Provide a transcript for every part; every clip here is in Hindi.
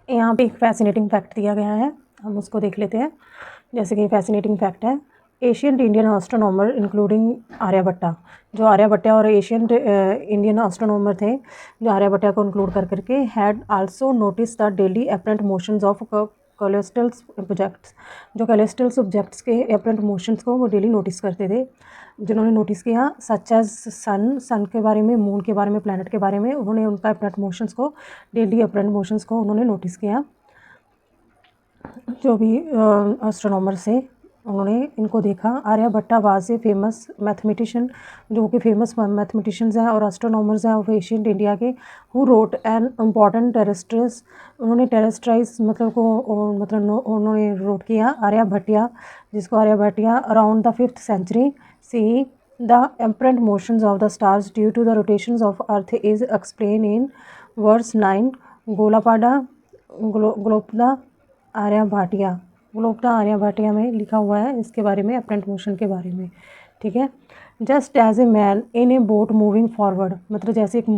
यहाँ पे एक फैसिनेटिंग फैक्ट दिया गया है, हम उसको देख लेते हैं। जैसे कि फैसिनेटिंग फैक्ट है, ancient Indian astronomer including Aryabhatta, जो आर्यभट्टा और एशियंट इंडियन एस्ट्रोनॉमर थे जो आर्यभट्टा को इंक्लूड कर करके, had also notice the daily apparent motions of cholesterol objects, जो कोलेस्ट्रल ऑब्जेक्ट्स के अपरेंट मोशंस को वो डेली नोटिस करते थे। जिन्होंने नोटिस किया सच एज सन के बारे में, मून के बारे में, प्लैनेट के बारे में, उन्होंने उनका अपरेंट मोशंस को, डेली अपरेंट मोशंस को उन्होंने नोटिस किया। जो भी एस्ट्रोनॉमर से उन्होंने इनको देखा। Aryabhatta was a famous mathematician, जो कि फेमस मैथमेटिशियंस हैं और एस्ट्रोनॉमर्स हैं ऑफ एशियंट इंडिया के, who wrote an important treatise, उन्होंने टेरेस्ट्राइज मतलब को मतलब उन्होंने रोट किया आर्यभट्टिया, जिसको Aryabhatiya around the 5th century see the apparent motions of the stars due to the rotations of earth is explain in verse 9 Golapada Golapada Aryabhatiya, Golapada Aryabhatiya में लिखा हुआ है इसके बारे में, अपरेंट मोशन के बारे में। ठीक है। Just as a man in a boat moving forward, मतलब जैसे एक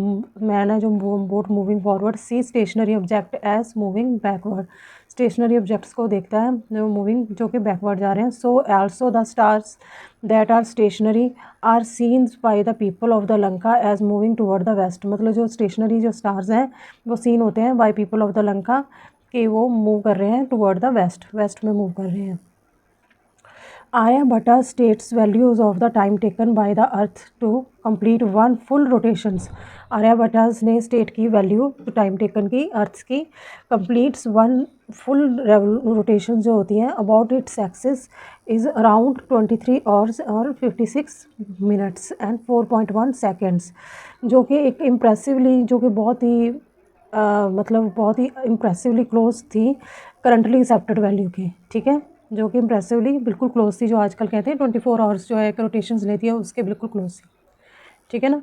मैन है जो boat moving forward, see stationary object as moving backward, stationary objects को देखता है जो मूविंग, जो कि बैकवर्ड जा रहे हैं। So also the stars that are stationary are seen by the people of the Lanka as moving toward the west, मतलब जो स्टेशनरी जो स्टार्स हैं वो सीन होते हैं by people of the Lanka कि वो मूव कर रहे हैं टुवर्ड द वेस्ट, वेस्ट में मूव कर रहे हैं। Aryabhatta states values of the time taken by the earth to complete 1 full rotations, Aryabhatta ने स्टेट की वैल्यू टाइम टेकन की अर्थ की, कंप्लीट्स 1 full रोटेशन जो होती हैं about its axis is around 23 hours और 56 मिनट्स एंड 4.1 सेकेंड्स, जो कि एक इम्प्रेसिवली, जो कि बहुत ही मतलब बहुत ही इम्प्रेसिवली क्लोज थी करंटली एक्सेप्टेड वैल्यू के। ठीक है, जो कि इम्प्रेसिवली बिल्कुल क्लोज थी, जो आजकल कहते हैं 24 आवर्स जो है रोटेशंस लेती है उसके बिल्कुल क्लोज थी। ठीक है ना।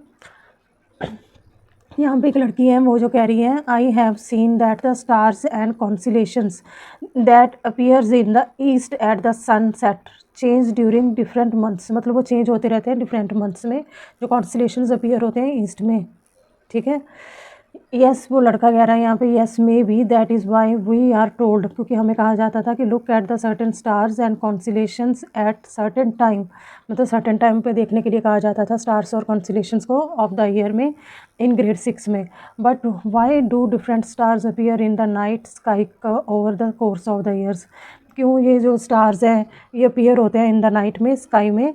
यहाँ पे एक लड़की है वो जो कह रही है, I have seen that the stars and constellations that appears in the east at the sunset change during different months, मतलब वो चेंज होते रहते हैं डिफरेंट मंथ्स में, जो कॉन्सिलेशंस अपीयर होते हैं ईस्ट में। ठीक है। यस, वो लड़का कह रहा है यहाँ पे, yes maybe that is why we are told, क्योंकि हमें कहा जाता था कि look at the certain stars and constellations at certain time, मतलब सर्टेन टाइम पे देखने के लिए कहा जाता था स्टार्स और कॉन्सिलेशंस को ऑफ द ईयर में, इन ग्रेड 6 में। But why do different stars appear in the night sky over the course of the years, क्यों ये जो स्टार्स हैं ये अपीयर होते हैं इन द नाइट में, स्काई में,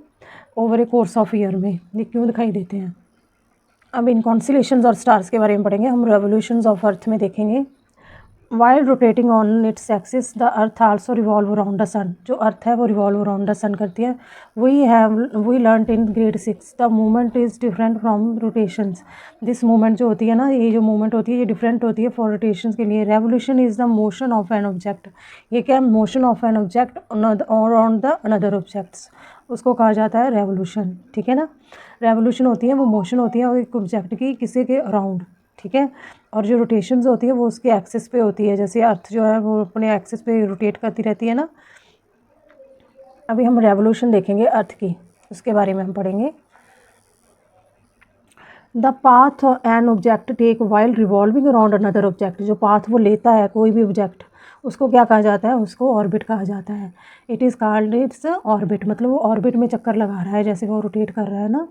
over A course of year में, ये क्यों दिखाई देते हैं। अब इन कॉन्स्टेलेशंस और स्टार्स के बारे में पढ़ेंगे हम। रेवोल्यूशंस ऑफ अर्थ में देखेंगे। While rotating on its axis the earth also revolve around the sun, जो अर्थ है वो रिवॉल्व अराउंड द सन करती है। We learn in grade 6 the movement is different from rotations, this movement जो होती है ना, ये जो मूवमेंट होती है ये डिफरेंट होती है फॉर रोटेशंस के लिए। Revolution is the motion of an object, ये क्या, motion of an object around the another objects, उसको कहा जाता है रेवोल्यूशन। ठीक है ना। रेवोल्यूशन होती है वो मोशन होती है एक ऑब्जेक्ट की किसी के अराउंड। ठीक है। और जो रोटेशंस होती है वो उसके एक्सिस पे होती है, जैसे अर्थ जो है वो अपने एक्सिस पे रोटेट करती रहती है ना। अभी हम रेवोल्यूशन देखेंगे अर्थ की, उसके बारे में हम पढ़ेंगे। The path an object take while revolving around another object, जो पाथ वो लेता है कोई भी ऑब्जेक्ट उसको क्या कहा जाता है, उसको ऑर्बिट कहा जाता है। It is called its orbit, मतलब वो ऑर्बिट में चक्कर लगा रहा है, जैसे वो रोटेट कर रहा है ना,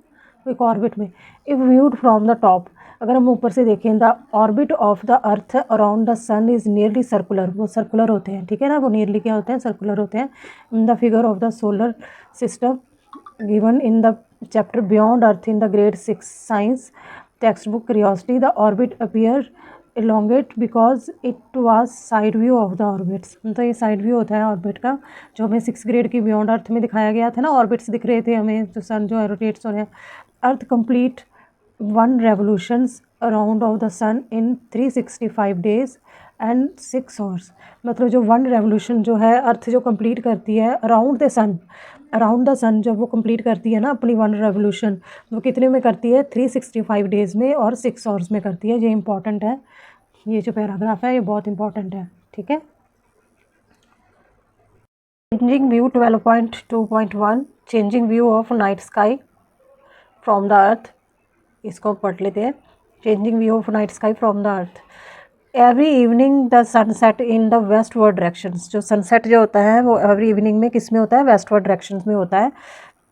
एक ऑर्बिट में। If viewed from the top, अगर हम ऊपर से देखें, the orbit of the earth around the sun is nearly circular, वो सर्कुलर होते हैं। ठीक है ना, वो नियरली क्या होते हैं, सर्कुलर होते हैं। In the figure of the solar system given in the chapter beyond earth in the grade 6 science text book curiosity, the orbit appear elongate because it was side view of the orbits, मतलब ये साइड व्यू होता है ऑर्बिट का, जो हमें 6 ग्रेड की बियॉन्ड अर्थ में दिखाया गया था ना, ऑर्बिट्स दिख रहे थे हमें, जो सन जो है रोटेट्स हो रहे हैं। Earth complete 1 revolutions around of the sun in 365 days and 6 hours, मतलब जो 1 रेवोल्यूशन जो है अर्थ जो कंप्लीट करती है around the sun, around the sun जब वो कंप्लीट करती है ना अपनी 1 रेवोल्यूशन, वो कितने में करती है, 365 डेज़ में और 6 आवर्स में करती है। ये इंपॉर्टेंट है, ये जो पैराग्राफ है ये बहुत इंपॉर्टेंट है। ठीक है। Changing view 12.2.1 changing view of night sky from the अर्थ, इसको पढ़ लेते हैं। Changing view of night sky from the earth, every evening the sunset in the westward directions, जो सनसेट जो होता है वो एवरी इवनिंग में किस में होता है, वेस्टवर्ड डायरेक्शंस में होता है।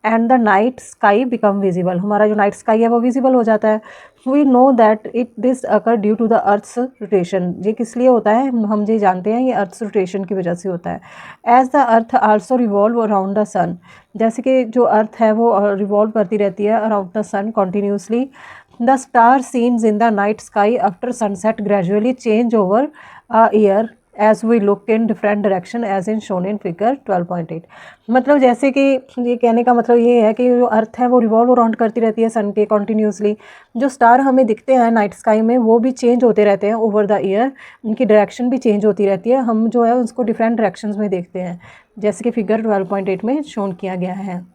And the night sky become visible, हमारा जो नाइट स्काई है वो विजिबल हो जाता है। We know that it this occur due to the earth's rotation, ये किस लिए होता है हम ये जानते हैं, ये अर्थ्स रोटेशन की वजह से होता है। As the earth also revolve around the sun, जैसे कि जो अर्थ है वो रिवॉल्व करती रहती है around the sun continuously. The star scenes in the night sky after sunset gradually change over a year as we look in different direction as in shown in figure 12.8। मतलब जैसे कि ये कहने का मतलब ये है कि जो अर्थ है वो रिवॉल्व अराउंड करती रहती है सन के कॉन्टीन्यूसली। जो स्टार हमें दिखते हैं नाइट स्काई में वो भी चेंज होते रहते हैं ओवर द ईयर, उनकी डायरेक्शन भी चेंज होती रहती है, हम जो है उसको डिफरेंट डायरेक्शंस में देखते हैं, जैसे कि फिगर 12.8 में शोन किया गया है।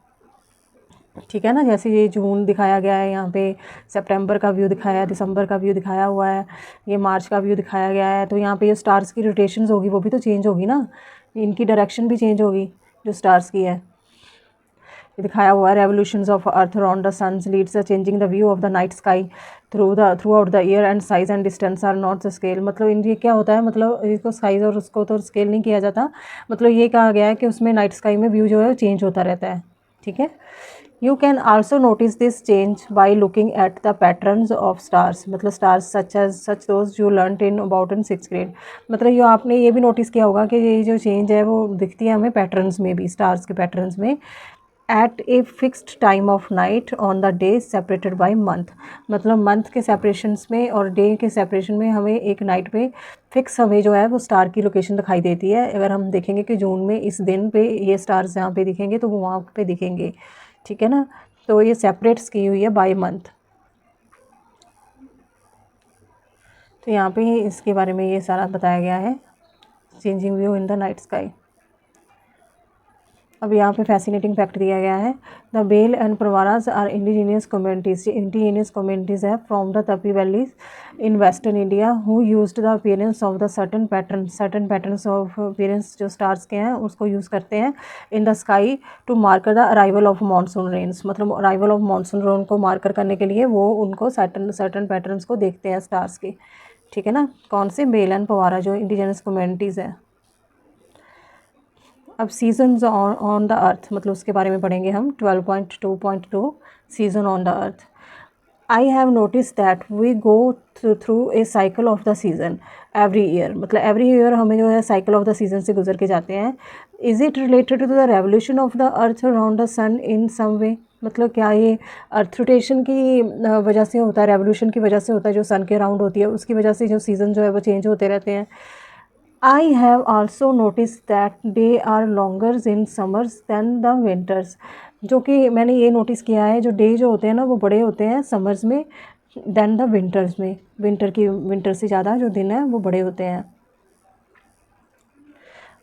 ठीक है ना, जैसे ये जून दिखाया गया है, यहाँ पे सितंबर का व्यू दिखाया है, दिसंबर का व्यू दिखाया हुआ है, ये मार्च का व्यू दिखाया गया है। तो यहाँ पे ये स्टार्स की रोटेशंस होगी वो भी तो चेंज होगी ना, इनकी डायरेक्शन भी चेंज होगी जो स्टार्स की है। ये दिखाया हुआ है revolutions of earth around the sun leads changing the view of the night sky throughout the year and size and distance are not the scale. मतलब इन ये क्या होता है, मतलब इसको साइज और उसको तो स्केल नहीं किया जाता, मतलब ये कहा गया है कि उसमें नाइट स्काई में व्यू जो है चेंज होता रहता है। ठीक है, You can also notice this change by looking at the patterns of stars, मतलब stars such those you learnt in about in 6th grade। मतलब ये आपने ये भी नोटिस किया होगा कि ये जो चेंज है वो दिखती है हमें पैटर्न्स में भी, स्टार्स के पैटर्न्स में। At a fixed time of night on the day separated by month, मतलब मंथ के सेपरेशंस में और डे के सेपरेशन में हमें एक नाइट पे फिक्स हमें जो है वो स्टार की लोकेशन दिखाई देती है। अगर हम देखेंगे कि जून में इस दिन पे ये स्टार्स यहाँ पे दिखेंगे तो वो वहाँ पे दिखेंगे। ठीक है ना, तो ये सेपरेट्स की हुई है बाय मंथ। तो यहाँ पे इसके बारे में ये सारा बताया गया है, changing view in the night sky. अब यहाँ पे फैसिनेटिंग फैक्ट दिया गया है, the Bhil and Pawras are indigenous communities, indigenous communities है from the Tapi valleys in western India who used the appearance of the certain patterns of appearance जो स्टार्स के हैं उसको यूज़ करते हैं in the sky to marker the arrival of monsoon rains, मतलब अराइवल ऑफ मानसून रेन को मार्कर करने के लिए वो उनको सर्टन पैटर्न्स को देखते हैं स्टार्स के। ठीक है ना, कौन से, बेल एंड पवारा जो इंडिजिनस कम्युनिटीज़ है। अब सीजन्स ऑन द अर्थ, मतलब उसके बारे में पढ़ेंगे हम 12.2.2 season on the earth. I have notice that we go through a cycle of the season every year, मतलब एवरी ईयर हमें जो है साइकिल ऑफ द सीज़न से गुजर के जाते हैं। Is it related to the revolution of the earth around the sun in some way, मतलब क्या ये अर्थ रोटेशन की वजह से होता है, रेवोल्यूशन की वजह से होता है, जो सन के अराउंड होती है उसकी वजह से जो सीज़न जो है वो चेंज होते रहते हैं। I have also noticed that they are longer in summers than the winters, जो कि मैंने ये नोटिस किया है जो डे जो होते हैं ना वो बड़े होते हैं समर्स में दैन द विंटर्स में, विंटर से ज़्यादा जो दिन है वो बड़े होते हैं।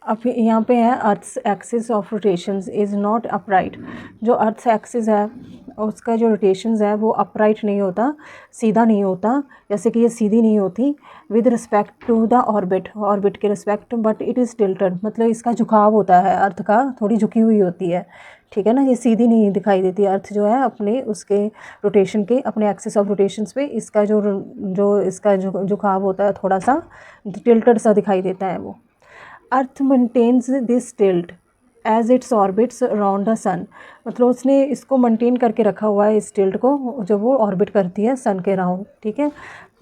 अब यहाँ पे है earth's axis of rotations is not upright, जो अर्थ्स एक्सिस है उसका जो रोटेशंस है वो अपराइट नहीं होता, सीधा नहीं होता, जैसे कि ये सीधी नहीं होती with respect to the orbit के respect, but it is tilted, मतलब इसका झुकाव होता है अर्थ का, थोड़ी झुकी हुई होती है। ठीक है ना, ये सीधी नहीं दिखाई देती अर्थ जो है अपने उसके रोटेशन के, अपने एक्सिस ऑफ रोटेशंस पे इसका जो इसका झुकाव होता है थोड़ा सा टिल्टेड सा दिखाई देता है वो। Earth maintains this tilt as it's orbits around the sun, मतलब उसने इसको मेंटेन करके रखा हुआ है इस टिल्ट को जब वो ऑर्बिट करती है सन के राउंड। ठीक है,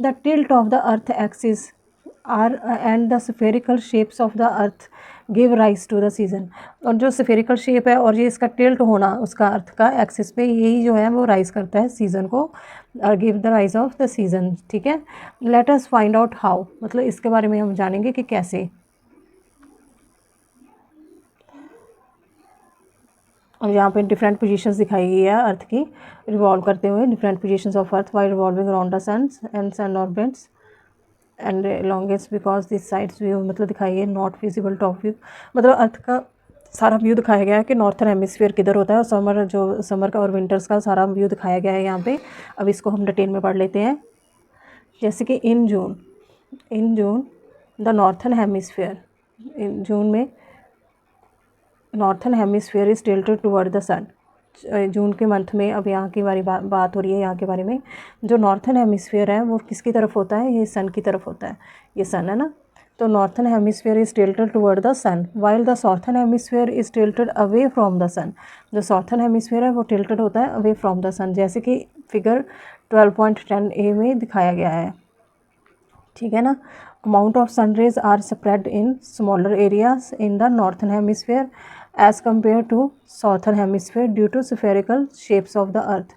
the tilt of the earth axis are and the spherical shapes of the earth give rise to the season, और जो स्फेरिकल शेप है और ये इसका टिल्ट होना उसका अर्थ का एक्सिस पे यही जो है वो राइज करता है सीज़न को, give the rise of the season. ठीक है, let us find out how, मतलब इसके बारे में हम जानेंगे कि कैसे। और यहाँ पे डिफरेंट पोजीशंस दिखाई गई है अर्थ की रिवॉल्व करते हुए, different positions of earth while revolving around the sun and sun orbits and longest because this sides view, मतलब दिखाई है नॉट विजिबल टॉप व्यू, मतलब अर्थ का सारा व्यू दिखाया गया है कि नॉर्थन हेमिस्फीयर किधर होता है और समर का और विंटर्स का सारा व्यू दिखाया गया है यहाँ पे। अब इसको हम डिटेल में पढ़ लेते हैं, जैसे कि in June the northern hemisphere, in June में northern hemisphere is tilted toward the sun. June के मंथ में, अब यहाँ की बात हो रही है यहाँ के बारे में, जो नॉर्थन हेमिस्फीयर है वो किसकी तरफ होता है, ये सन की तरफ होता है, ये सन है ना। तो northern hemisphere is tilted toward the sun while the southern hemisphere is tilted away from the sun. जो साउथर्न हेमिस्फीयर है वो टिल्टेड होता है अवे फ्रॉम द सन, जैसे कि फिगर 12.10a में दिखाया गया है, ठीक है ना। Amount of sun rays are spread in smaller areas in the northern hemisphere as compare to southern hemisphere due to spherical shapes of the earth.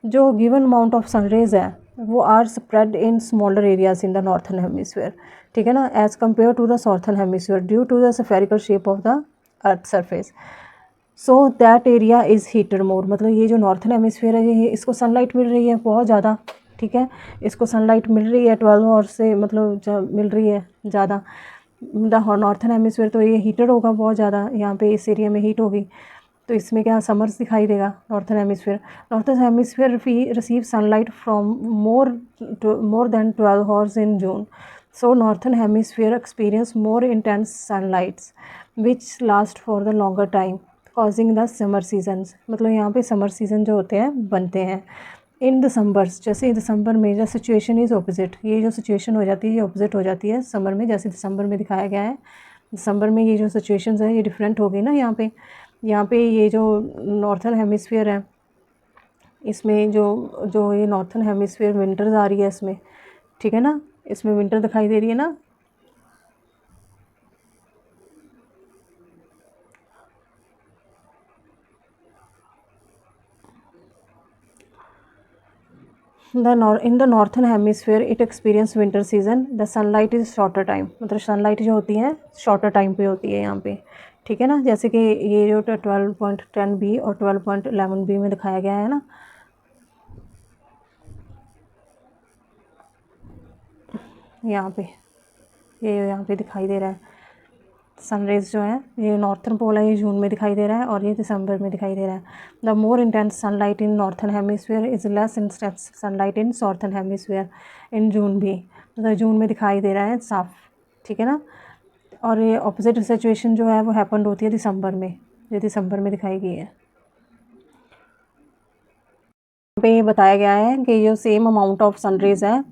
जो given amount of sun rays है वो are spread in smaller areas in the northern hemisphere, ठीक है ना, as compare to the southern hemisphere due to the spherical shape of the earth surface. So that area is heated मोर, मतलब ये जो नॉर्थन हेमिस्फीयर है ये इसको सनलाइट मिल रही है बहुत ज़्यादा, ठीक है, इसको सनलाइट मिल रही है 12 आवर्स से, मतलब मिल रही है ज़्यादा। द नॉर्थन हेमिस्फीयर तो ये हीटेड होगा बहुत ज़्यादा, यहाँ पे इस एरिया में हीट होगी, तो इसमें क्या समर्स दिखाई देगा। Northern hemisphere receive sunlight from more than 12 hours in June. So northern hemisphere experience more intense sunlights which last for the longer time causing the summer seasons, मतलब यहाँ पे समर सीज़न जो होते हैं बनते हैं इन दिसंबर्स, जैसे दिसंबर में जो सिचुएशन इज़ ऑपोजिट, ये जो सिचुएशन हो जाती है ये ऑपोजिट हो जाती है समर में, जैसे दिसंबर में दिखाया गया है। दिसंबर में ये जो सिचुएशंस है ये डिफरेंट हो गई ना, यहाँ पे ये जो नॉर्थन हेमिस्फीयर है इसमें जो जो ये नॉर्थन हेमिस्फीयर विंटर्स आ रही है इसमें, ठीक है ना, इसमें विंटर दिखाई दे रही है ना। इन the northern hemisphere it experience winter season the sunlight is shorter time, मतलब सनलाइट जो होती है शॉर्टर टाइम पे होती है यहाँ पे, ठीक है ना, जैसे कि ये जो 12.10b और 12.11b में दिखाया गया है ना, यहाँ पे ये यहाँ पे दिखाई दे रहा है सनरेज जो है, ये नॉर्थन पोल है, ये जून में दिखाई दे रहा है और ये दिसंबर में दिखाई दे रहा है। The more intense sunlight in northern hemisphere is less intense sunlight in southern hemisphere in June भी, मतलब जून में दिखाई दे रहा है साफ, ठीक है ना। और ये ऑपोजिट सिचुएशन जो है वो हैपन होती है दिसंबर में, जो दिसंबर में दिखाई गई है। यहाँ पे ये बताया गया है कि जो सेम अमाउंट ऑफ सनरेज है,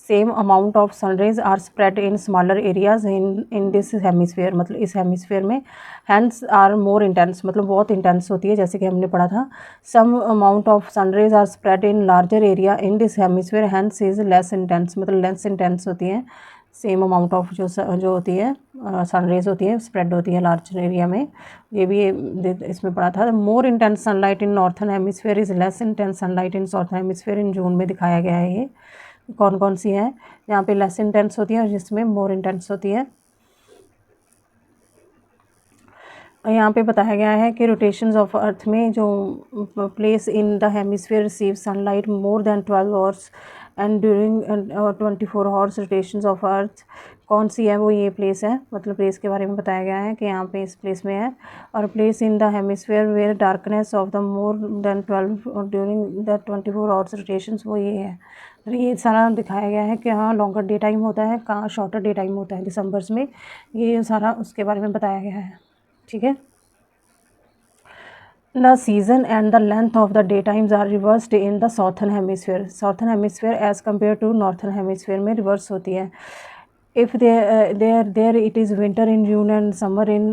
same amount of sunrays are spread in smaller areas in this hemisphere, मतलब इस हेमिस्फीयर में, हैंस आर मोर इंटेंस, मतलब बहुत इंटेंस होती है, जैसे कि हमने पढ़ा था। Some amount of sunrays are spread in larger area in this hemisphere hence is less intense, मतलब लेस इंटेंस होती है। सेम अमाउंट ऑफ जो होती है सनरेज होती है स्प्रेड होती है लार्जर एरिया में, ये भी इसमें पढ़ा था। More intense sunlight in northern hemisphere is less intense sunlight in southern hemisphere in June में दिखाया गया है। ये कौन कौन सी है, यहाँ पे लेस इंटेंस होती है और जिसमें मोर इंटेंस होती है। यहाँ पे बताया गया है कि रोटेशंस ऑफ अर्थ में जो place in the hemisphere receive sunlight more than 12 hours and during 24 hours rotations of अर्थ, कौन सी है वो ये प्लेस है, मतलब प्लेस के बारे में बताया गया है कि यहाँ पे इस प्लेस में है। और place in the hemisphere where darkness of the more than 12 during the 24 hours rotations, वो ये है। तो ये सारा दिखाया गया है कि हाँ लॉन्गर डे टाइम होता है, कहाँ शॉर्टर डे टाइम होता है दिसंबर्स में, ये सारा उसके बारे में बताया गया है, ठीक है। The season and the length of the daytimes are reversed in the southern hemisphere. Southern hemisphere as compared to northern hemisphere में reverse होती है। If there it is winter in June and summer in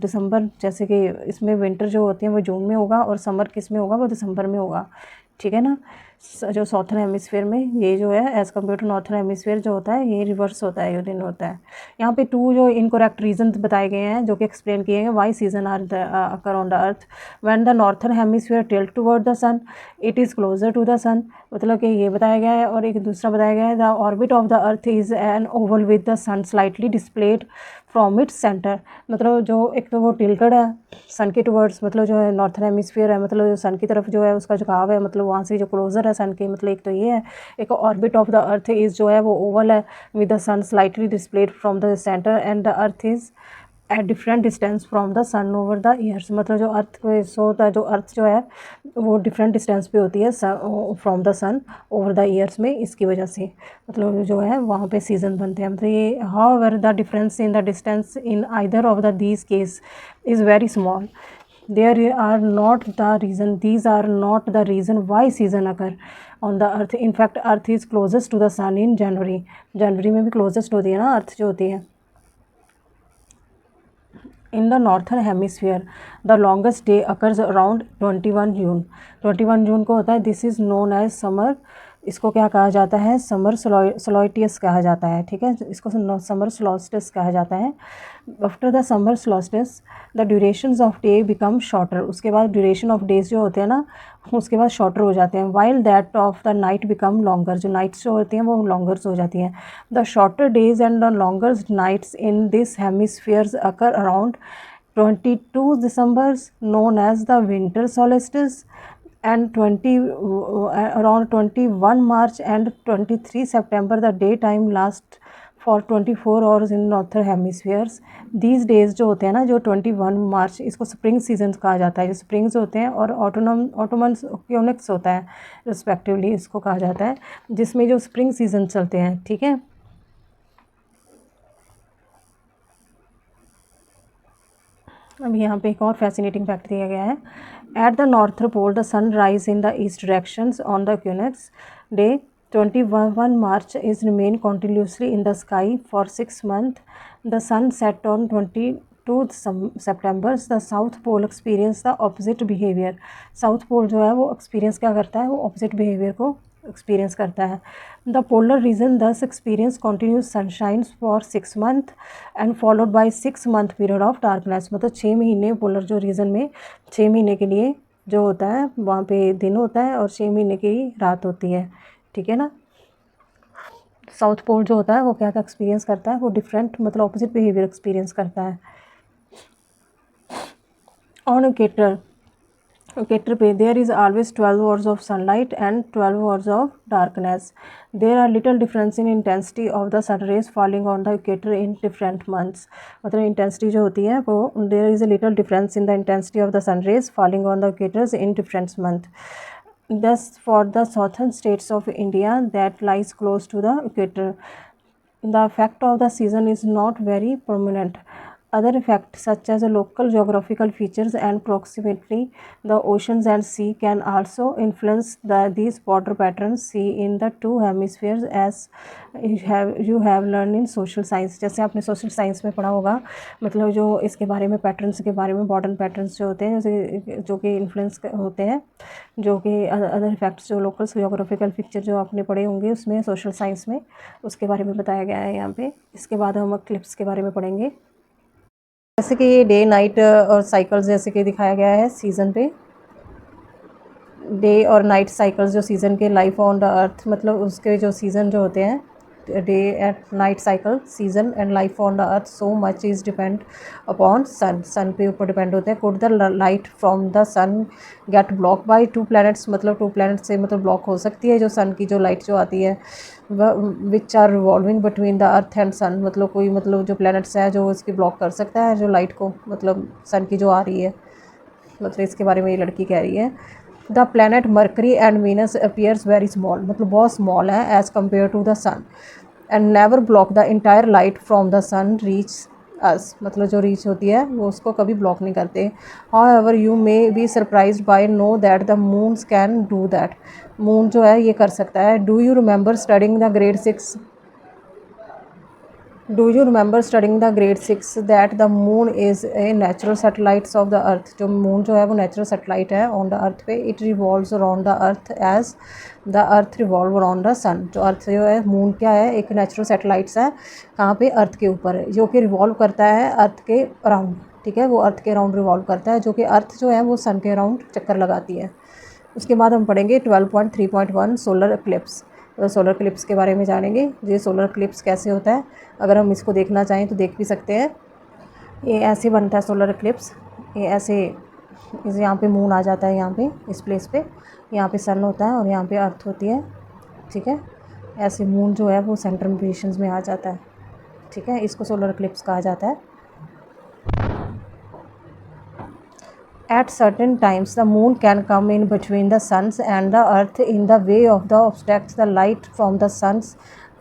December, जैसे कि इसमें winter जो होती है वो जून में होगा और summer किस में होगा, वो दिसंबर में होगा, ठीक है ना। जो साउथर्न हेमिस्फीयर में ये जो है as compare to northern hemisphere जो होता है ये रिवर्स होता है, ये दिन होता है। यहाँ पे 2 जो इनकरेक्ट रीजन बताए गए हैं जो कि एक्सप्लेन किए हैं, why season are occur on the earth when the northern hemisphere tilt toward the sun it is closer to the sun, मतलब कि ये बताया गया है। और एक दूसरा बताया गया है the orbit of the earth is an oval with the sun slightly displaced from its centre, मतलब जो एक तो वो टिल्टेड है सन के टुवर्ड्स, मतलब जो है नॉर्थन हेमिस्फीयर है, मतलब जो सन की तरफ जो है उसका झुकाव है, मतलब वहाँ से जो क्लोजर है सन के, मतलब एक तो ये है। एक orbit of the earth is जो है वो ओवल है with the sun slightly displaced from the centre and the earth is at different distance from the sun over the years, मतलब जो अर्थ को सो होता है, जो अर्थ जो है वो डिफरेंट डिस्टेंस पे होती है from the sun over the years में, इसकी वजह से मतलब जो है वहाँ पे सीजन बनते हैं। मतलब ये however the difference in the distance in either of the these case is very small, There are not the reason, these are not the reason why season occur on the earth. In fact, earth is closest to the sun in January. जनवरी में भी closest होती है ना अर्थ जो होती है. In the northern hemisphere, the longest day occurs around 21 June. 21 जून को होता है. This is known as summer. इसको क्या कहा जाता है? समर सोलोटियस कहा जाता है. ठीक है, इसको समर सोलोस्टिस कहा जाता है. After the summer solstice the durations of day become shorter. उसके बाद ड्यूरेशन ऑफ डेज जो होते हैं ना, उसके बाद शॉर्टर हो जाते हैं. While that of the night become longer. जो नाइट्स जो होती हैं वो लॉन्गर्स हो जाती हैं. The shorter days and the longer nights in this hemispheres occur around 22 December, known as the winter solstice, and around 21 March and 23 September, the daytime lasts for 24 hours in northern hemispheres. These days जो होते हैं ना, जो 21 मार्च, इसको स्प्रिंग सीजन कहा जाता है. जो स्प्रिंग्स होते हैं और ऑटोमन्स क्योनिक्स होता है रिस्पेक्टिवली, इसको कहा जाता है, जिसमें जो स्प्रिंग सीजन चलते हैं. ठीक है, अब यहाँ पे एक और फैसिनेटिंग फैक्ट दिया गया है. At the north pole the sun rise in the east directions on the equinox day 21 March is remain continuously in the sky for 6 months. The sun set on 22 September. The south pole experience the opposite behavior. South pole जो है वो एक्सपीरियंस क्या करता है? वो ऑपोजिट बिहेवियर को एक्सपीरियंस करता है. द पोलर रीजन दस experience continuous sunshine for 6 months and followed by 6 month period of darkness. मतलब 6 महीने पोलर जो रीजन में 6 महीने के लिए जो होता है वहाँ पे दिन होता है और 6 महीने की रात होती है. ठीक है ना. साउथ पोल जो होता है वो क्या एक्सपीरियंस करता है? वो डिफरेंट मतलब ऑपोजिट बिहेवियर एक्सपीरियंस करता है. ऑन इक्वेटर पे there is always 12 hours of sunlight and 12 hours of darkness. There are little difference in intensity of the sun rays falling on the equator in different months. मतलब इंटेंसिटी जो होती है वो there is a little difference in the intensity of the sun rays falling on the equators in different month. Thus, for the southern states of India that lies close to the equator, the effect of the season is not very prominent. Other effects such as local geographical features and proximity the oceans and sea can also influence these border patterns see in the two hemispheres as you have learned in social science. जैसे आपने social science में पढ़ा होगा, मतलब जो इसके बारे में पैटर्न्स के बारे में बॉर्डर पैटर्न्स जो होते हैं जैसे जो कि इन्फ्लुएंस होते हैं, जो कि अदर इफेक्ट्स जो लोकल जियोग्राफिकल फीचर जो आपने पढ़े होंगे उसमें सोशल साइंस में, उसके बारे में बताया गया है यहाँ पे. इसके बाद हम क्लिप्स के बारे में पढ़ेंगे. जैसे कि ये डे नाइट और साइकिल्स जैसे कि दिखाया गया है सीज़न पे. डे और नाइट साइकिल्स जो सीज़न के लाइफ ऑन द अर्थ, मतलब उसके जो सीज़न जो होते हैं day and night cycle season and life on the earth so much is depend upon sun. Sun पे ऊपर डिपेंड होते हैं. Could the light from the sun get block by 2 planets. मतलब 2 planets से मतलब ब्लॉक हो सकती है जो सन की जो लाइट जो आती है which are revolving between the earth and sun. मतलब कोई मतलब जो प्लैनेट्स है जो इसकी ब्लॉक कर सकता है जो लाइट को, मतलब सन की जो आ रही है. मतलब इसके बारे में ये लड़की कह रही है. The planet Mercury and Venus appears very small. मतलब बहुत स्मॉल है as compare to the sun and never block the entire light from the sun reach us. मतलब जो रीच होती है वो उसको कभी ब्लॉक नहीं करते. However you may be surprised by know that the moons can do that. Moon जो है ये कर सकता है. Do you remember studying the grade 6 that the moon is a natural satellites of the earth. जो मून जो है वो नेचुरल सैटेलाइट है ऑन द अर्थ पे. It revolves around the earth as the earth revolve around the sun. जो अर्थ जो है मून क्या है? एक नेचुरल सैटेलाइट्स है कहाँ पे? अर्थ के ऊपर है, जो कि रिवॉल्व करता है अर्थ के अराउंड. ठीक है, वो अर्थ के अराउंड रिवॉल्व करता है, जो कि अर्थ जो है वो सन के अराउंड चक्कर लगाती है. उसके बाद हम पढ़ेंगे 12.3.1 सोलर इक्लिप्स. सोलर इक्लिप्स के बारे में जानेंगे. ये सोलर इक्लिप्स कैसे होता है, अगर हम इसको देखना चाहें तो देख भी सकते हैं. ये ऐसे बनता है सोलर इक्लिप्स. ये ऐसे यहाँ पे मून आ जाता है, यहाँ पे इस प्लेस पे यहाँ पे सन होता है और यहाँ पे अर्थ होती है. ठीक है, ऐसे मून जो है वो सेंट्रल पोजीशंस में आ जाता है. ठीक है, इसको सोलर इक्लिप्स कहा जाता है. At certain times, the moon can come in between the suns and the earth in the way of the obstructs the light from the suns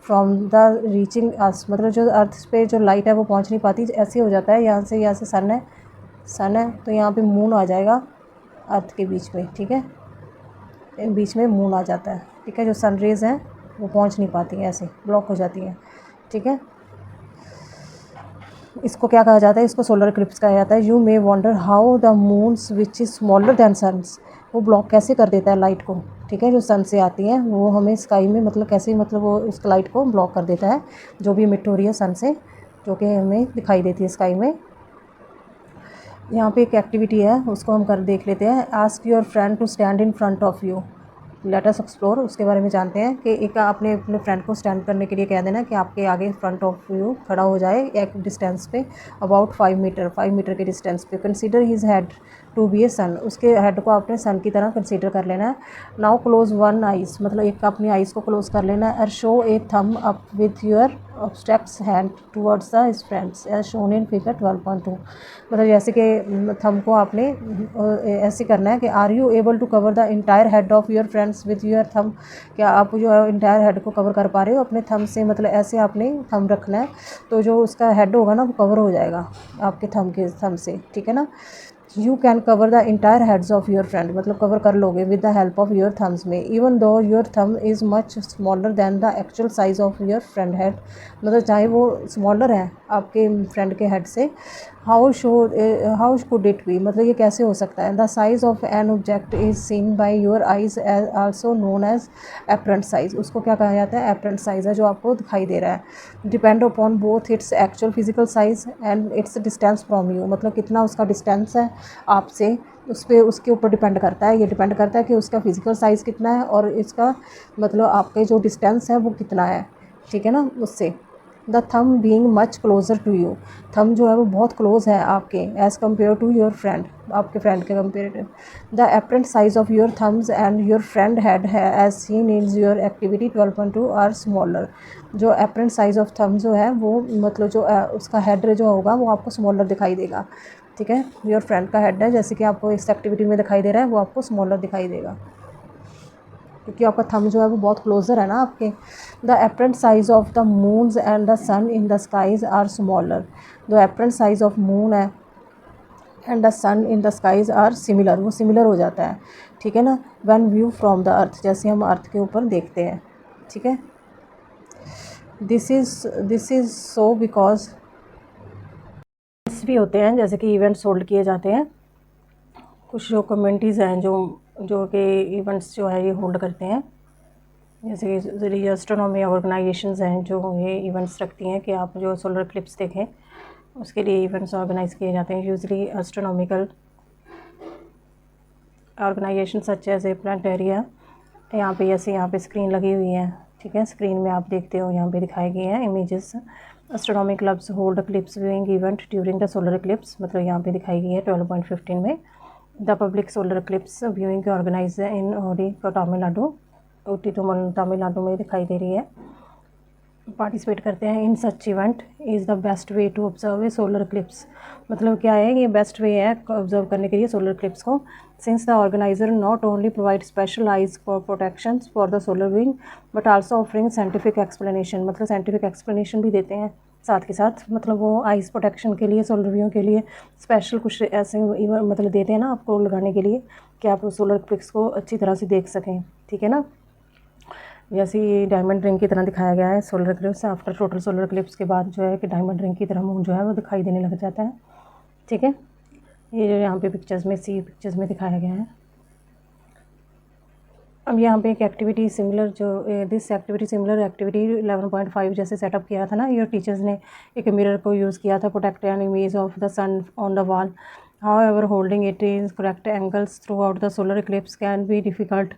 from the reaching us. मतलब जो अर्थ पे जो लाइट है वो पहुंच नहीं पाती. ऐसे हो जाता है, यहाँ से सन है सन है तो यहाँ पे मून आ जाएगा अर्थ के बीच में, ठीक है, बीच में मून आ जाता है, ठीक है। जो सन रेज़ हैं वो पहुँच नहीं पाती हैं, ऐसे ब्लॉक हो जाती हैं, ठीक है। इसको क्या कहा जाता है, इसको सोलर इक्लिप्स कहा जाता है। You may wonder how the moons which is smaller than suns, वो ब्लॉक कैसे कर देता है लाइट को, ठीक है, जो सन से आती है वो हमें स्काई में मतलब कैसे, मतलब वो उस लाइट को ब्लॉक कर देता है जो भी इमिट हो रही है सन से, जो कि हमें दिखाई देती है स्काई में। यहाँ पे एक एक्टिविटी है, उसको हम कर देख लेते हैं। Ask your friend to stand in front of you, let us explore, उसके बारे में जानते हैं कि एक आपने अपने फ्रेंड को स्टैंड करने के लिए कह देना कि आपके आगे फ्रंट ऑफ यू खड़ा हो जाए एक डिस्टेंस पे, अबाउट 5 मीटर के डिस्टेंस पे। Consider his head to be a sun, उसके हेड को आपने सन की तरह कंसीडर कर लेना है। नाउ क्लोज वन आइज़, मतलब एक अपनी आइज़ को क्लोज कर लेना है। और show a thumb up with your outstretched hand towards the friends as shown in figure 12.2, मतलब जैसे कि थम को आपने ऐसे करना है कि are you able to cover the entire head of your friends with your thumb, क्या आप जो है इंटायर हेड को कवर कर पा रहे हो अपने थम से, मतलब ऐसे आपने थम रखना है तो जो उसका हेड होगा ना वो कवर हो जाएगा आपके थम से, ठीक है ना। You can cover the entire heads of your friend, मतलब कवर कर लोगे with the help of your thumbs में, even though your thumb is much smaller than the actual size of your friend head, मतलब चाहे वो स्मॉलर है आपके फ्रेंड के हेड से। हाउ कुड इट बी, मतलब ये कैसे हो सकता है। The size of an object is seen by your eyes also known as apparent size, उसको क्या कहा जाता है, एपरेंट साइज़ है जो आपको दिखाई दे रहा है। Depend upon both its actual physical size and it's distance from you, मतलब कितना उसका डिस्टेंस है आपसे, उस पर उसके ऊपर डिपेंड करता है, ये डिपेंड करता है कि उसका फिजिकल साइज़ कितना है और इसका मतलब आपके जो डिस्टेंस है वो कितना है, ठीक है ना, उससे। The thumb being much closer to you, thumb जो है वो बहुत क्लोज है आपके as compare to your friend, आपके फ्रेंड के comparative. The apparent size of your thumbs and your friend head है as seen in your activity 12.2 are smaller, जो एपरेंट साइज़ ऑफ थम जो है वो मतलब जो उसका हेड जो होगा वो आपको स्मॉलर दिखाई देगा, ठीक है। योर फ्रेंड का हेड है जैसे कि आपको इस एक्टिविटी में दिखाई दे रहा है वो आपको स्मॉलर दिखाई देगा क्योंकि आपका थंब जो है वो बहुत क्लोज़र है ना आपके। The apparent size of the moons and the sun in the skies are smaller, जो एपरेंट साइज़ ऑफ मून है and the sun in the skies are similar, वो सिमिलर हो जाता है, ठीक है ना। When view from the earth, जैसे हम अर्थ के ऊपर देखते हैं, ठीक है। दिस इज़ सो बिकॉज भी होते हैं जैसे कि इवेंट्स होल्ड किए जाते हैं, कुछ जो कम्युनिटीज़ हैं जो कि इवेंट्स जो है ये होल्ड करते हैं, जैसे कि एस्ट्रोनॉमी ऑर्गेनाइजेशंस हैं जो ये इवेंट्स रखती हैं कि आप जो सोलर इक्लिप्स देखें, उसके लिए इवेंट्स ऑर्गेनाइज किए जाते हैं। Usually astronomical organization such as a planetaria, यहाँ पे स्क्रीन लगी हुई है, ठीक है, स्क्रीन में आप देखते हो यहाँ पे दिखाए गए हैं images. Astronomy clubs hold eclipse viewing event during the solar eclipse, मतलब यहाँ पे दिखाई गई है 12.15 में। The public solar eclipse viewing organise in Ooty Tamil Nadu, Ooty तो तमिलनाडु में दिखाई दे रही है, पार्टिसिपेट करते हैं। In such event is the best way to observe a solar eclipse, मतलब क्या है, ये बेस्ट वे है ऑब्जर्व करने के लिए सोलर इक्लिप्स को। Since the organiser not only provide special eyes for protection for the solar wing but also offering scientific explanation, मतलब साइंटिफिक एक्सप्लेनेशन भी देते हैं साथ के साथ, मतलब वो आइज़ प्रोटेक्शन के लिए सोलर व्यू के लिए स्पेशल कुछ ऐसे मतलब देते हैं ना आपको लगाने के लिए कि आप सोलर इक्लिप्स को अच्छी तरह से देख सकें, ठीक है ना। जैसे ये डायमंड रिंग की तरह दिखाया गया है solar Eclipse, after total solar Eclipse के बाद जो है कि डायमंड रिंग की तरह मून जो है वो दिखाई देने लग जाता है, ठीक है। ये जो यहाँ पे पिक्चर्स में दिखाया गया है। अब यहाँ पे एक activity similar this activity similar activity 11.5 जैसे सेटअप किया था ना, योर टीचर्स ने एक मिरर को यूज़ किया था, protect an image of the sun on the wall, however holding it is correct angles throughout the solar eclipse can be difficult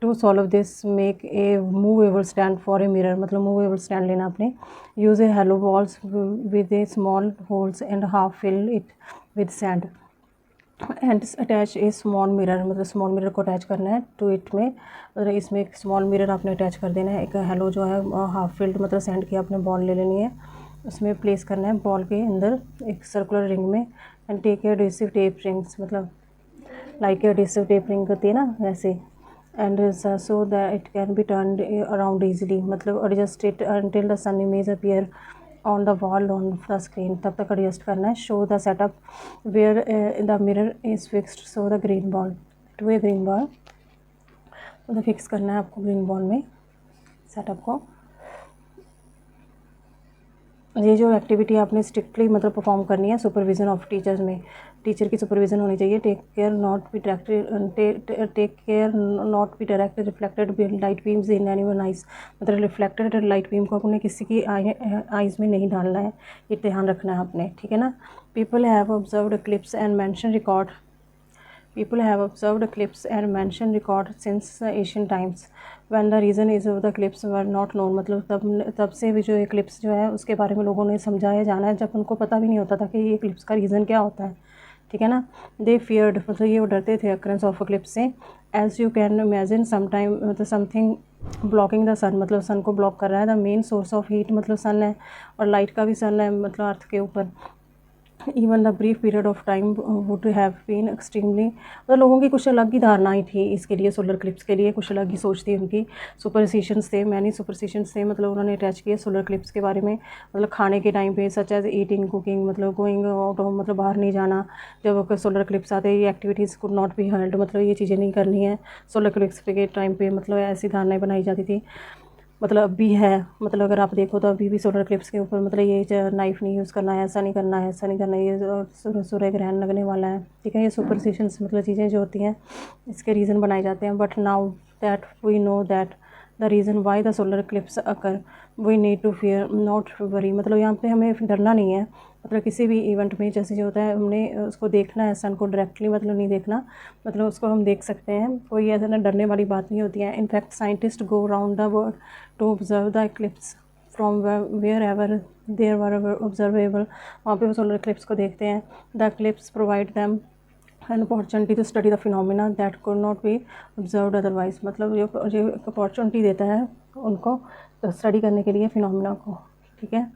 to solve this, make a movable stand for a mirror, मतलब मूवेबल स्टैंड लेना आपने। Use a hollow balls with a small holes and half fill it with sand and attach a small mirror, मतलब स्मॉल मिरर को अटैच करना है टू इट में, मतलब इसमें एक स्मॉल मिरर आपने अटैच कर देना है। एक हेलो जो है हाफ फिल्ड मतलब सैंड की आपने बॉल ले लेनी है, उसमें प्लेस करना है बॉल के अंदर एक सर्कुलर रिंग में, and take a adhesive tape rings, मतलब लाइक एडेसिव टेप रिंग होती है ना वैसे, and so that it can be turned around easily, मतलब adjust it until the sun image appear on the wall on the screen, तब तक एडजस्ट करना है। Show the setup where the mirror is fixed, so the green ball to a green ball, मतलब फिक्स करना है आपको ग्रीन बॉल में सेटअप को। ये जो एक्टिविटी आपने स्ट्रिक्टली मतलब परफॉर्म करनी है सुपरविज़न ऑफ टीचर्स में, टीचर की सुपरविज़न होनी चाहिए। Take care not be direct reflected light beams in anyone eyes, मतलब रिफ्लेक्टेड लाइट बीम को अपने किसी की आइज़ में नहीं डालना है, ये ध्यान रखना है आपने, ठीक है ना। People have observed clips and mention record, people have observed clips and mention record since the ancient times when the reason is of the clips were not known, मतलब तब से भी जो ये क्लिप्स जो है उसके बारे में लोगों ने समझाया जाना है जब उनको पता भी नहीं होता था कि ये क्लिप्स का रीज़न क्या होता है, ठीक है ना। दे फियर्ड, मतलब ये वो डरते थे अक्रंस ऑफ क्लिप्स से। As you can imagine sometime, मतलब समथिंग ब्लॉकिंग द सन, मतलब सन को ब्लॉक कर रहा है। The main source of heat, मतलब सन है, और लाइट का भी सन है, मतलब अर्थ के ऊपर। Even the brief period of time would have been extremely, मतलब लोगों की कुछ अलग ही धारणाएं थी इसके लिए, सोलर क्लिप्स के लिए कुछ अलग ही सोच थी उनकी। सुपरस्टिशंस थे, मैनी सुपरस्टिशंस थे, मतलब उन्होंने अटैच किए सोलर क्लिप्स के बारे में, मतलब खाने के टाइम पे सच एज ईटिंग, कुकिंग, मतलब गोइंग आउट, मतलब बाहर नहीं जाना। जब सोलर क्लिप्स आते हैं, ये activities could not be held, मतलब ये चीज़ें नहीं करनी है सोलर क्लिप्स के टाइम पे, मतलब ऐसी धारणाएं बनाई जाती थी। मतलब अब भी है, मतलब अगर आप देखो तो अभी भी सोलर क्लिप्स के ऊपर, मतलब ये नाइफ़ नहीं यूज़ करना है, ऐसा नहीं करना है, ऐसा नहीं करना है, ये सूर्य ग्रहण लगने वाला है, ठीक है। ये सुपरस्टिशंस मतलब चीज़ें जो होती हैं इसके रीज़न बनाए जाते हैं। But now that we know that the reason why the solar eclipse occur, we need to fear not worry, मतलब यहाँ पे हमें डरना नहीं है, मतलब किसी भी इवेंट में जैसे जो होता है हमने उसको देखना है, सन को डायरेक्टली मतलब नहीं देखना, मतलब उसको हम देख सकते हैं, कोई ऐसा ना डरने वाली बात नहीं होती है। In fact scientist go around the world to observe the eclipse from wherever there were observable, वहाँ पे वो सोलर इक्लिप्स को देखते हैं। The eclipse provide them an opportunity to study the phenomena that could not be observed otherwise, मतलब जो अपॉर्चुनिटी देता है उनको स्टडी करने के लिए फिनोमिना को, ठीक है।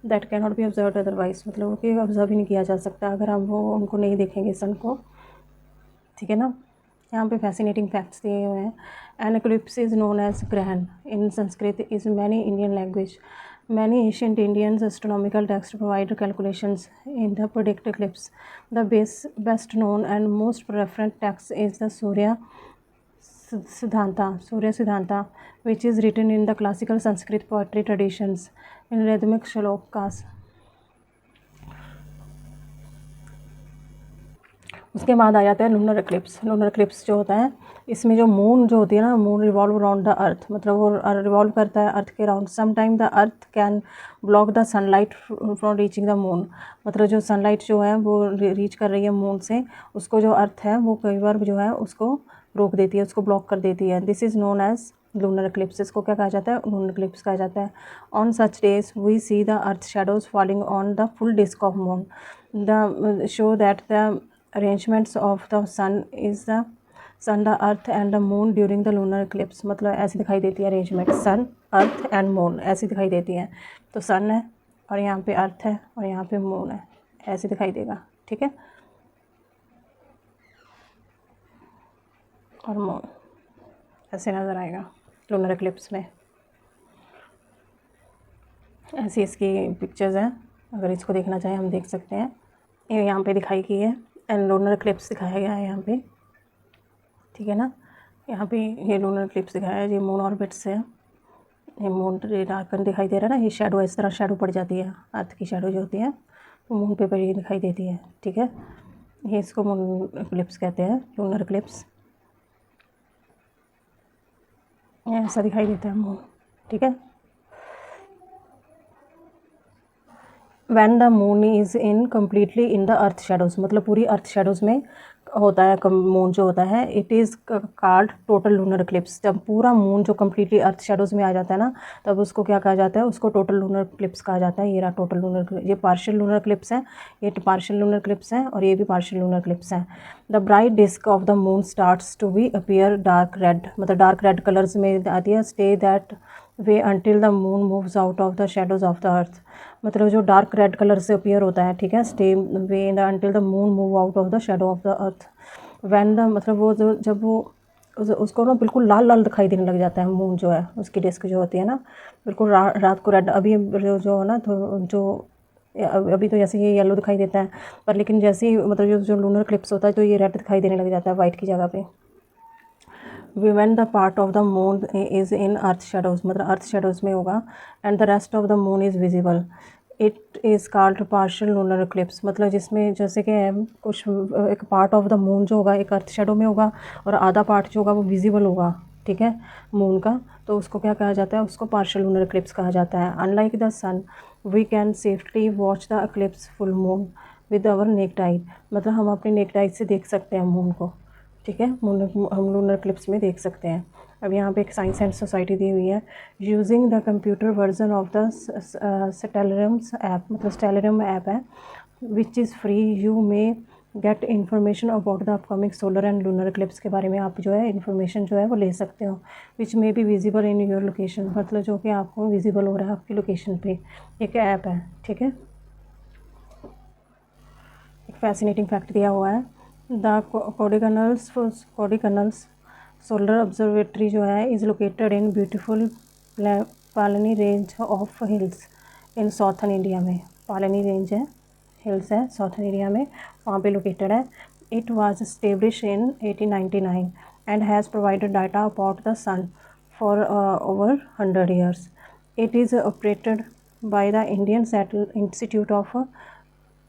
That can not be observed otherwise, मतलब वो कि ऑब्जर्व ही नहीं किया जा सकता अगर हम वो उनको नहीं देखेंगे सन को, ठीक है ना। यहाँ पे फैसिनेटिंग फैक्ट्स दिए हुए हैं। An eclipse is known as grahan in Sanskrit is many Indian language, many ancient Indians astronomical text provide calculations in the predict eclipse. The best known and most prominent text is the Surya Siddhanta which is written in the classical Sanskrit poetry traditions in rhythmic shlokas। उसके बाद आ जाता है लूनर इक्लिप्स। लूनर इक्लिप्स जो होता है इसमें जो मून जो होती है ना, moon revolve around the earth, मतलब वो रिवॉल्व करता है अर्थ के around. Some time the earth can block the sunlight from reaching the moon, मतलब जो सनलाइट जो है वो रीच कर रही है मून से, उसको जो अर्थ है वो कई बार जो है उसको रोक देती है, उसको ब्लॉक कर देती है। This is known as lunar eclipse, इसको क्या कहा जाता है, लूनर इक्लिप्स कहा जाता है। On such days we see the earth shadows falling on the full disc of moon, the show that the arrangements of the sun is the sun the earth and the moon during the lunar eclipse, मतलब ऐसी दिखाई देती है arrangement, sun earth and moon ऐसी दिखाई देती है। तो सन है और यहाँ पे अर्थ है और यहाँ पे मून है, ऐसे दिखाई देगा, ठीक है। और मून ऐसे नज़र आएगा लूनर इक्लिप्स में, ऐसी इसकी पिक्चर्स हैं, अगर इसको देखना चाहें हम देख सकते हैं। ये यहाँ पे दिखाई की है एंड लूनर इक्लिप्स दिखाया गया है यहाँ पे, ठीक है ना। यहाँ पे ये लूनर इक्लिप्स दिखाया है, ये मून ऑर्बिट से है, ये मून डार्कन दिखाई दे रहा है ना, ये शेडो इस तरह शेडो पड़ जाती है, अर्थ की शेडो जो होती है वो मून पे ये दिखाई देती है, ठीक है। ये इसको मून इक्लिप्स कहते हैं, लूनर इक्लिप्स ऐसा दिखाई देता है मून, ठीक है। When the moon is in completely in the earth shadows, मतलब पूरी अर्थ शेडोज़ में होता है मून जो होता है, it is called total lunar Eclipse. जब पूरा मून जो कम्प्लीटली अर्थ शेडोज़ में आ जाता है ना, तब उसको क्या कहा जाता है, उसको टोटल लूनर इक्लिप्स कहा जाता है। ये रहा टोटल लूनर, ये पार्शियल लूनर इक्लिप्स है, ये पार्शियल लूनर इक्लिप्स है और ये भी पार्शियल लूनर इक्लिप्स है। The bright disc of the moon starts to be appear dark red, मतलब डार्क रेड कलर्स में आती है। Stay that way until the moon moves out of the shadows of the earth, मतलब जो डार्क रेड कलर से अपीयर होता है, ठीक है। Stay way the until the moon move out of the shadow of the earth. When the, मतलब वो जो जब वो उसको ना बिल्कुल लाल लाल दिखाई देने लग जाता है मून जो है, उसकी डिस्क जो होती है ना बिल्कुल रात को रेड। अभी जो है ना तो जो अभी तो जैसे ये येलो दिखाई देता है, पर लेकिन जैसे ही मतलब जो लूनर क्लिप्स होता है तो ये रेड दिखाई देने लग जाता है वाइट की जगह पे। when the part of the moon is in earth shadows, मतलब अर्थ शेडोज़ में होगा, and the rest of the moon is visible, it is called partial lunar eclipse. मतलब जिसमें जैसे कि कुछ एक पार्ट ऑफ द मून जो होगा एक अर्थ शेडो में होगा और आधा पार्ट जो होगा वो विजिबल होगा, ठीक है, मून का, तो उसको क्या कहा जाता है, उसको पार्शियल लूनर इक्लिप्स कहा जाता है। Unlike the sun we can safely watch the eclipse full moon with our naked eye, मतलब हम अपनी नेक्ड आई से देख सकते हैं मून को, ठीक है, हम लूनर क्लिप्स में देख सकते हैं। अब यहाँ पे एक साइंस एंड सोसाइटी दी हुई है, using the computer version of the Stellarium's app, मतलब स्टेलरियम ऐप है, which is free, you may get information about the upcoming solar and lunar eclipses के बारे में आप जो है इन्फॉर्मेशन जो है वो ले सकते हो, which may be visible in your location, मतलब जो कि आपको विजिबल हो रहा है आपकी लोकेशन पे, एक ऐप है, ठीक है। एक फैसिनेटिंग फैक्ट दिया हुआ है, द कोडिकनल्स सोलर ऑब्जर्वेटरी जो है is located in beautiful Palani range of hills in southern India में, पालनी रेंज है, हिल्स है साउथर्न एरिया में, वहाँ पे लोकेटेड है। It was establish in 1899 and has provided data about the sun for over 100 years. It is operated by the Indian Institute of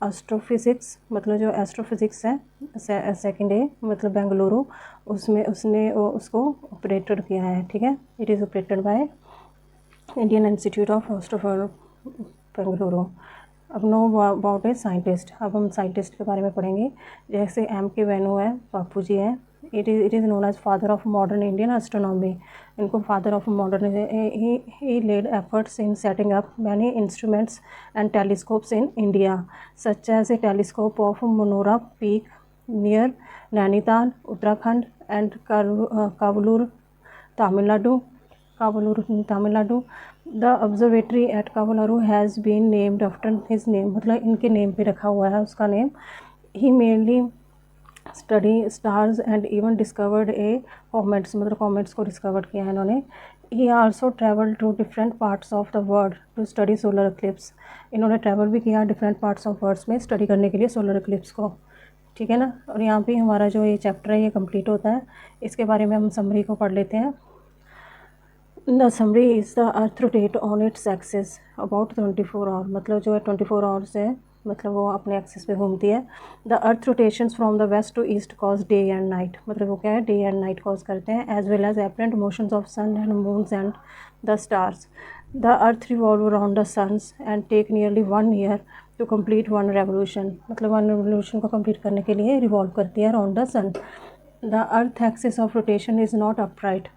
Astrophysics, मतलब जो एस्ट्रोफिज़िक्स है सेकेंड ए, मतलब बेंगलुरु, उसमें उसने उसको ऑपरेटेड किया है, ठीक है। It is operated by Indian Institute of astrophysics Bengaluru. अब नो अबाउट ए साइंटिस्ट, अब हम साइंटिस्ट के बारे में पढ़ेंगे, जैसे एम के वेनु है, बापू जी हैं। It is known as father of modern Indian astronomy, इनको father of modern, he led efforts in setting up many instruments and telescopes in India, such as a telescope of Manora peak near Nainital Uttarakhand and Kavalur Tamil Nadu, the observatory at Kavalur has been named after his name, मतलब इनके नेम पे रखा हुआ है उसका name. He mainly study stars and even discovered a comets, मतलब कॉमेट्स को डिस्कवर किया है इन्होंने। He also travel to different parts of the world to study solar eclipse, इन्होंने ट्रैवल भी किया डिफरेंट पार्ट्स ऑफ वर्ल्ड में स्टडी करने के लिए सोलर इक्लिप्स को, ठीक है ना। और यहाँ पे हमारा जो ये चैप्टर है ये कंप्लीट होता है, इसके बारे में हम समरी को पढ़ लेते हैं। The summary is the earth rotate on its axis about 24 hour, मतलब जो है 24 आवर्स है, मतलब वो अपने एक्सिस पे घूमती है। The earth rotations from the west to east cause day and night, मतलब वो क्या है, डे एंड नाइट कॉज करते हैं, as well as apparent motions of sun and moons and the stars. The earth revolve around the suns and take nearly 1 year to complete 1 revolution, मतलब 1 revolution को कम्प्लीट करने के लिए रिवॉल्व करती है around the sun. The earth axis of rotation is not upright,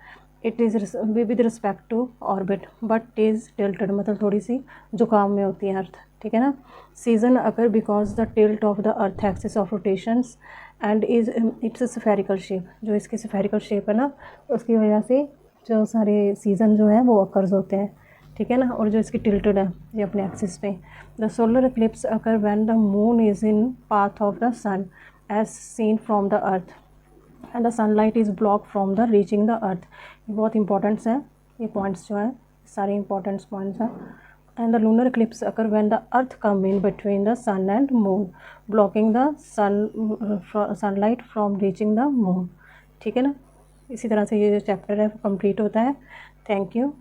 it is with respect to orbit but is tilted, मतलब थोड़ी सी झुकाव में होती है अर्थ, ठीक है ना। Season occur because the tilt of the earth axis of rotations and is it's spherical shape, जो इसकी स्फेरिकल शेप है ना उसकी वजह से जो सारे सीज़न जो है वो अकर्स होते हैं, ठीक है ना। और जो इसकी टिल्टेड है ये अपने एक्सिस पे। The solar eclipse occur when the moon is in path of the sun as seen from the earth and the sunlight is block from the reaching the earth. ये बहुत इंपॉर्टेंट्स हैं, ये पॉइंट्स जो हैं सारे इंपॉर्टेंट्स पॉइंट्स हैं। And the lunar eclipse occur when the earth come in between the sun and moon blocking the sunlight from reaching the moon, ठीक है ना। इसी तरह से ये जो चैप्टर है वो कंप्लीट होता है। Thank you.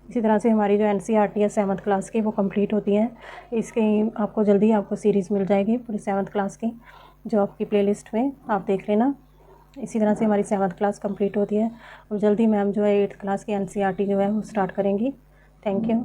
इसी तरह से हमारी जो NCERT है 7th क्लास की वो कंप्लीट होती है। इसकी आपको जल्दी आपको सीरीज़ मिल जाएगी पूरी 7th क्लास की, जो आपकी प्लेलिस्ट में आप देख लेना। इसी तरह से हमारी 7th क्लास कंप्लीट होती है और जल्दी मैम जो है 8th क्लास की NCERT जो है वो स्टार्ट करेंगी। Thank you.